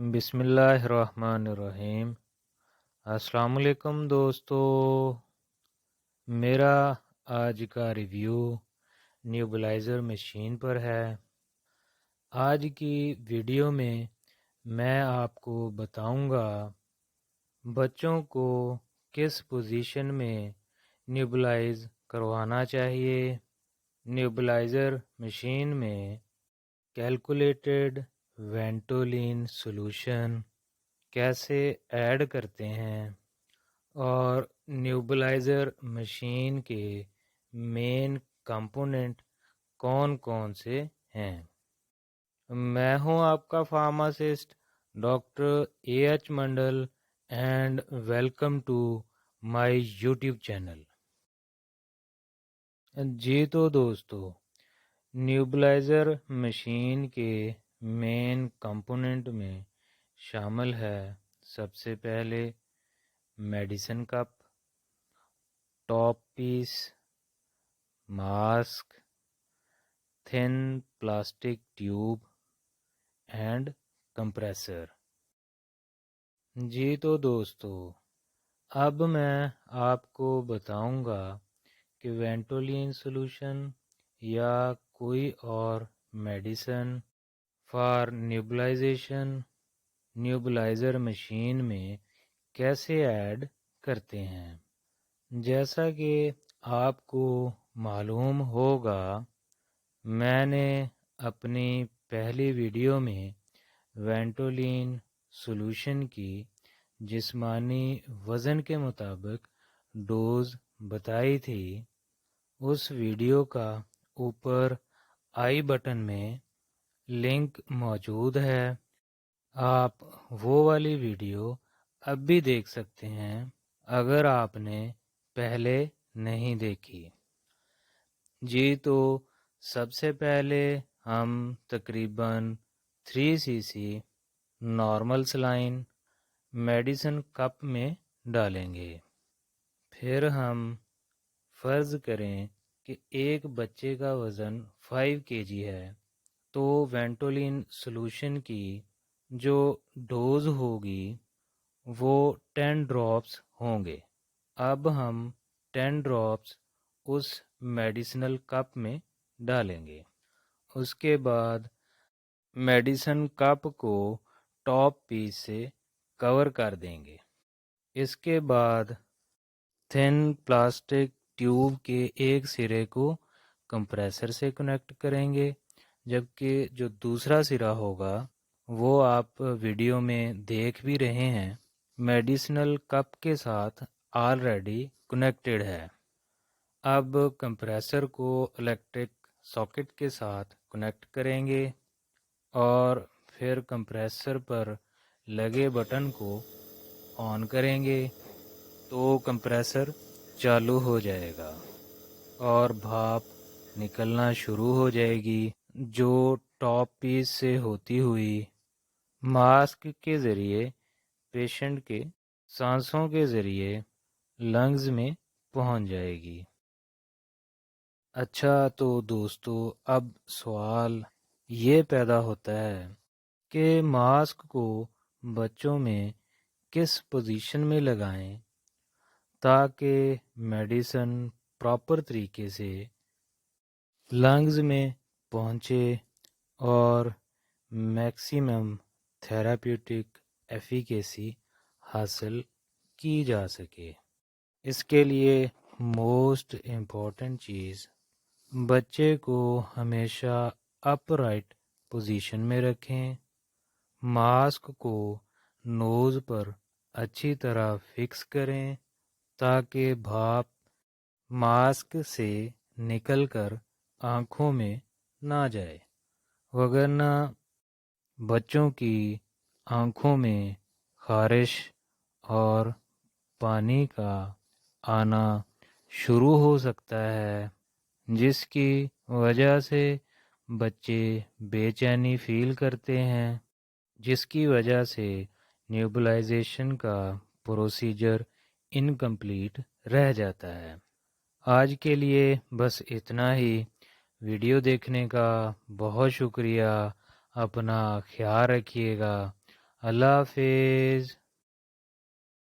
بسم اللہ الرحمن الرحیم۔ السلام علیکم دوستو، میرا آج کا ریویو نیوبلائزر مشین پر ہے۔ آج کی ویڈیو میں میں آپ کو بتاؤں گا بچوں کو کس پوزیشن میں نیوبلائز کروانا چاہیے۔ نیوبلائزر مشین میں کیلکولیٹڈ وینٹولین سولوشن کیسے ایڈ کرتے ہیں اور نیوبلائزر مشین کے مین کمپوننٹ کون کون سے ہیں۔ میں ہوں آپ کا pharmacist doctor A H Mandal and welcome to my YouTube channel. جی تو دوستو، نیوبلائزر مشین کے مین کمپوننٹ میں شامل ہے سب سے پہلے medicine cup, top piece, mask, thin plastic tube and compressor. جی تو دوستو، اب میں آپ کو بتاؤں گا کہ وینٹولین سولوشن یا کوئی اور میڈیسن فار نیوبلائزیشن نیوبلائزر مشین میں کیسے ایڈ کرتے ہیں۔ جیسا کہ آپ کو معلوم ہوگا، میں نے اپنی پہلی ویڈیو میں وینٹولین سولوشن کی جسمانی وزن کے مطابق ڈوز بتائی تھی۔ اس ویڈیو کا اوپر آئی بٹن میں لنک موجود ہے، آپ وہ والی ویڈیو اب بھی دیکھ سکتے ہیں اگر آپ نے پہلے نہیں دیکھی۔ جی تو سب سے پہلے ہم تقریباً 3 cc normal saline medicine cup میں ڈالیں گے۔ پھر ہم فرض کریں کہ ایک بچے کا وزن 5 kg ہے، تو وینٹولین سولوشن کی جو ڈوز ہوگی وہ 10 ڈراپس ہوں گے۔ اب ہم 10 ڈراپس اس میڈیسنل کپ میں ڈالیں گے۔ اس کے بعد میڈیسن کپ کو ٹاپ پیس سے کور کر دیں گے۔ اس کے بعد تھن پلاسٹک ٹیوب کے ایک سرے کو کمپریسر سے کنیکٹ کریں گے، جبکہ جو دوسرا سرا ہوگا وہ آپ ویڈیو میں دیکھ بھی رہے ہیں، میڈیسنل کپ کے ساتھ آلریڈی کنیکٹڈ ہے۔ اب کمپریسر کو الیکٹرک ساکٹ کے ساتھ کنیکٹ کریں گے اور پھر کمپریسر پر لگے بٹن کو آن کریں گے تو کمپریسر چالو ہو جائے گا اور بھاپ نکلنا شروع ہو جائے گی، جو ٹاپ پیس سے ہوتی ہوئی ماسک کے ذریعے پیشنٹ کے سانسوں کے ذریعے لنگز میں پہنچ جائے گی۔ اچھا تو دوستو، اب سوال یہ پیدا ہوتا ہے کہ ماسک کو بچوں میں کس پوزیشن میں لگائیں تاکہ میڈیسن پراپر طریقے سے لنگز میں پہنچے اور میکسیمم تھیراپیوٹک ایفیکیسی حاصل کی جا سکے۔ اس کے لیے موسٹ امپورٹنٹ چیز، بچے کو ہمیشہ اپ رائٹ پوزیشن میں رکھیں، ماسک کو نوز پر اچھی طرح فکس کریں تاکہ بھاپ ماسک سے نکل کر آنکھوں میں نہ جائے، وگرنہ بچوں کی آنکھوں میں خارش اور پانی کا آنا شروع ہو سکتا ہے، جس کی وجہ سے بچے بے چینی فیل کرتے ہیں، جس کی وجہ سے نیوبلائزیشن کا پروسیجر انکمپلیٹ رہ جاتا ہے۔ آج کے لیے بس اتنا ہی۔ ویڈیو دیکھنے کا بہت شکریہ۔ اپنا خیال رکھیے گا۔ اللہ حافظ.